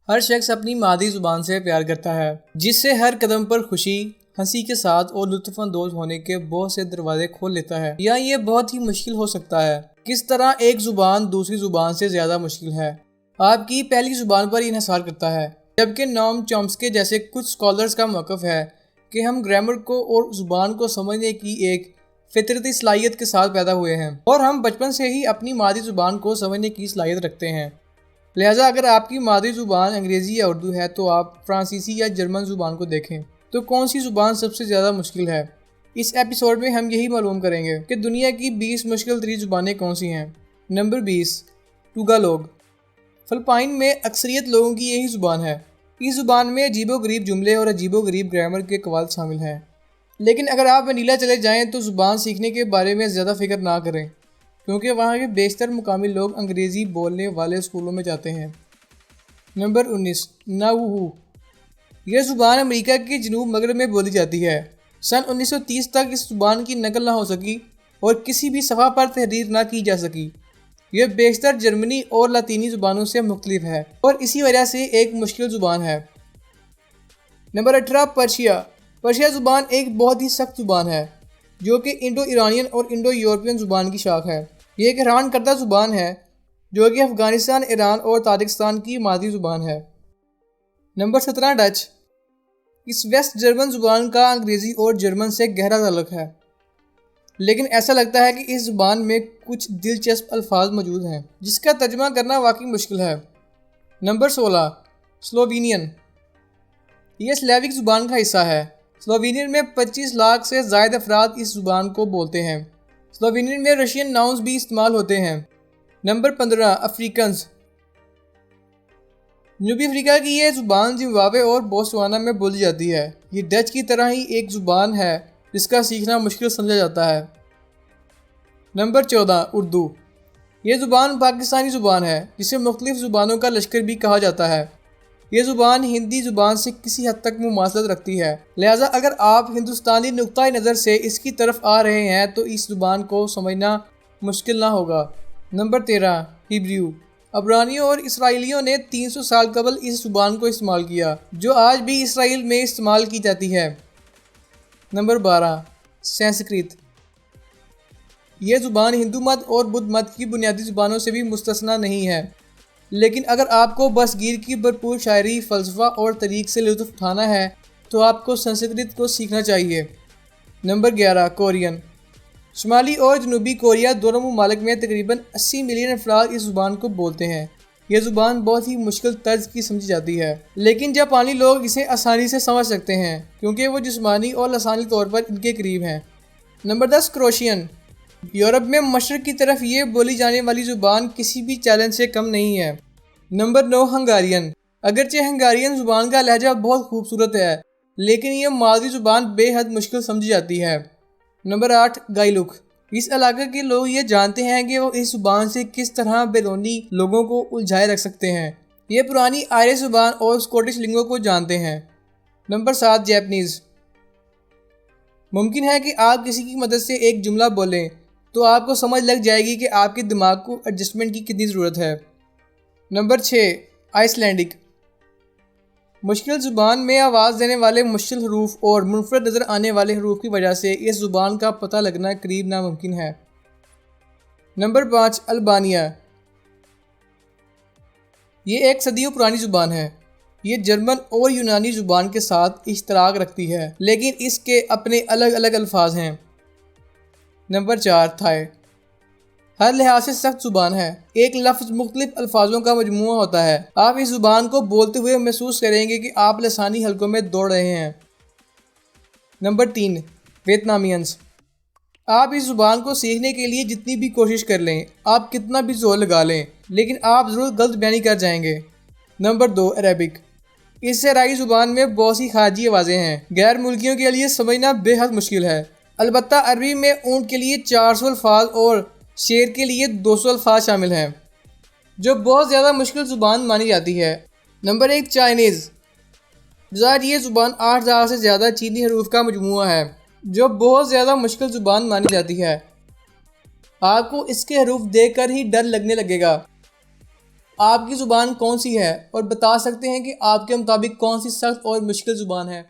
ہر شخص اپنی مادری زبان سے پیار کرتا ہے، جس سے ہر قدم پر خوشی، ہنسی کے ساتھ اور لطف اندوز ہونے کے بہت سے دروازے کھول لیتا ہے، یا یہ بہت ہی مشکل ہو سکتا ہے۔ کس طرح ایک زبان دوسری زبان سے زیادہ مشکل ہے، آپ کی پہلی زبان پر انحصار کرتا ہے، جبکہ نوم چومسکی جیسے کچھ اسکالرز کا موقف ہے کہ ہم گرامر کو اور زبان کو سمجھنے کی ایک فطرتی صلاحیت کے ساتھ پیدا ہوئے ہیں، اور ہم بچپن سے ہی اپنی مادری زبان کو سمجھنے کی صلاحیت رکھتے ہیں۔ لہٰذا اگر آپ کی مادری زبان انگریزی یا اردو ہے تو آپ فرانسیسی یا جرمن زبان کو دیکھیں تو کون سی زبان سب سے زیادہ مشکل ہے۔ اس ایپیسوڈ میں ہم یہی معلوم کریں گے کہ دنیا کی 20 مشکل ترین زبانیں کون سی ہیں۔ نمبر 20، ٹوگالوگ۔ فلپائن میں اکثریت لوگوں کی یہی زبان ہے۔ اس زبان میں عجیب و غریب جملے اور عجیب و غریب گرامر کے قواعد شامل ہیں، لیکن اگر آپ منیلا چلے جائیں تو زبان سیکھنے کے بارے میں زیادہ فکر نہ کریں، کیونکہ وہاں کے بیشتر مقامی لوگ انگریزی بولنے والے اسکولوں میں جاتے ہیں۔ نمبر 19، ناوہو۔ یہ زبان امریکہ کے جنوب مغرب میں بولی جاتی ہے۔ سن 1930 تک اس زبان کی نقل نہ ہو سکی اور کسی بھی صفحہ پر تحریر نہ کی جا سکی۔ یہ بیشتر جرمنی اور لاطینی زبانوں سے مختلف ہے اور اسی وجہ سے ایک مشکل زبان ہے۔ Number 18، Persia. پرشیا زبان ایک بہت ہی سخت زبان ہے جو کہ انڈو ایرانین اور انڈو یورپین زبان کی شاخ ہے۔ یہ ایک حیران کردہ زبان ہے جو کہ افغانستان، ایران اور تاجکستان کی مادری زبان ہے۔ Number 17، Dutch. اس ویسٹ جرمن زبان کا انگریزی اور جرمن سے گہرا تعلق ہے، لیکن ایسا لگتا ہے کہ اس زبان میں کچھ دلچسپ الفاظ موجود ہیں جس کا ترجمہ کرنا واقعی مشکل ہے۔ نمبر 16، سلووینین۔ یہ سلیوک زبان کا حصہ ہے۔ سلووینین میں 25 لاکھ سے زائد افراد اس زبان کو بولتے ہیں۔ سلووینین میں رشین ناؤنز بھی استعمال ہوتے ہیں۔ نمبر 15، افریکنز۔ جنوبی افریقہ کی یہ زبان زمبابوے اور بوتسوانا میں بولی جاتی ہے۔ یہ ڈچ کی طرح ہی ایک زبان ہے جس کا سیکھنا مشکل سمجھا جاتا ہے۔ نمبر 14، اردو۔ یہ زبان پاکستانی زبان ہے جسے مختلف زبانوں کا لشکر بھی کہا جاتا ہے۔ یہ زبان ہندی زبان سے کسی حد تک مماثلت رکھتی ہے، لہٰذا اگر آپ ہندوستانی نقطۂ نظر سے اس کی طرف آ رہے ہیں تو اس زبان کو سمجھنا مشکل نہ ہوگا۔ Number 13، Hebrew. عبرانیوں اور اسرائیلیوں نے 300 سال قبل اس زبان کو استعمال کیا، جو آج بھی اسرائیل میں استعمال کی جاتی ہے۔ نمبر 12، سنسکرت۔ یہ زبان ہندو مت اور بدھ مت کی بنیادی زبانوں سے بھی مستثنیٰ نہیں ہے، لیکن اگر آپ کو بس گیر کی بھرپور شاعری، فلسفہ اور تاریخ سے لطف اٹھانا ہے تو آپ کو سنسکرت کو سیکھنا چاہیے۔ Number 11، Korean. شمالی اور جنوبی کوریا دونوں ممالک میں تقریباً 80 ملین افراد اس زبان کو بولتے ہیں۔ یہ زبان بہت ہی مشکل طرز کی سمجھی جاتی ہے، لیکن جاپانی لوگ اسے آسانی سے سمجھ سکتے ہیں کیونکہ وہ جسمانی اور لسانی طور پر ان کے قریب ہیں۔ Number 10، Croatian. یورپ میں مشرق کی طرف یہ بولی جانے والی زبان کسی بھی چیلنج سے کم نہیں ہے۔ نمبر 9، ہنگارین۔ اگرچہ ہنگارین زبان کا لہجہ بہت خوبصورت ہے، لیکن یہ مادری زبان بے حد مشکل سمجھی جاتی ہے۔ نمبر 8، گائلوک۔ اس علاقے کے لوگ یہ جانتے ہیں کہ وہ اس زبان سے کس طرح بیرونی لوگوں کو الجھائے رکھ سکتے ہیں۔ یہ پرانی آئرش زبان اور اسکاٹش لنگو کو جانتے ہیں۔ Number 7، Japanese. ممکن ہے کہ آپ کسی کی مدد سے ایک جملہ بولیں تو آپ کو سمجھ لگ جائے گی کہ آپ کے دماغ کو ایڈجسٹمنٹ کی کتنی ضرورت ہے۔ Number 6، Icelandic. مشکل زبان میں آواز دینے والے مشکل حروف اور منفرد نظر آنے والے حروف کی وجہ سے اس زبان کا پتہ لگنا قریب ناممکن ہے۔ نمبر 5، البانیہ۔ یہ ایک صدیوں پرانی زبان ہے۔ یہ جرمن اور یونانی زبان کے ساتھ اشتراک رکھتی ہے، لیکن اس کے اپنے الگ الگ الفاظ ہیں۔ Number 4، Thai. ہر لحاظ سے سخت زبان ہے۔ ایک لفظ مختلف الفاظوں کا مجموعہ ہوتا ہے۔ آپ اس زبان کو بولتے ہوئے محسوس کریں گے کہ آپ لسانی حلقوں میں دوڑ رہے ہیں۔ نمبر 3، ویتنامینز۔ آپ اس زبان کو سیکھنے کے لیے جتنی بھی کوشش کر لیں، آپ کتنا بھی زور لگا لیں، لیکن آپ ضرور غلط بیانی کر جائیں گے۔ Number 2، Arabic. اس صحرائی زبان میں بہت سی خارجی آوازیں ہیں۔ غیر ملکیوں کے لیے سمجھنا بے حد مشکل ہے۔ البتہ عربی میں اونٹ کے لیے 400 الفاظ اور شیر کے لیے 200 الفاظ شامل ہیں، جو بہت زیادہ مشکل زبان مانی جاتی ہے۔ Number 1، Chinese. بظاہر یہ زبان 8000 سے زیادہ چینی حروف کا مجموعہ ہے، جو بہت زیادہ مشکل زبان مانی جاتی ہے۔ آپ کو اس کے حروف دیکھ کر ہی ڈر لگنے لگے گا۔ آپ کی زبان کون سی ہے اور بتا سکتے ہیں کہ آپ کے مطابق کون سی سخت اور مشکل زبان ہے؟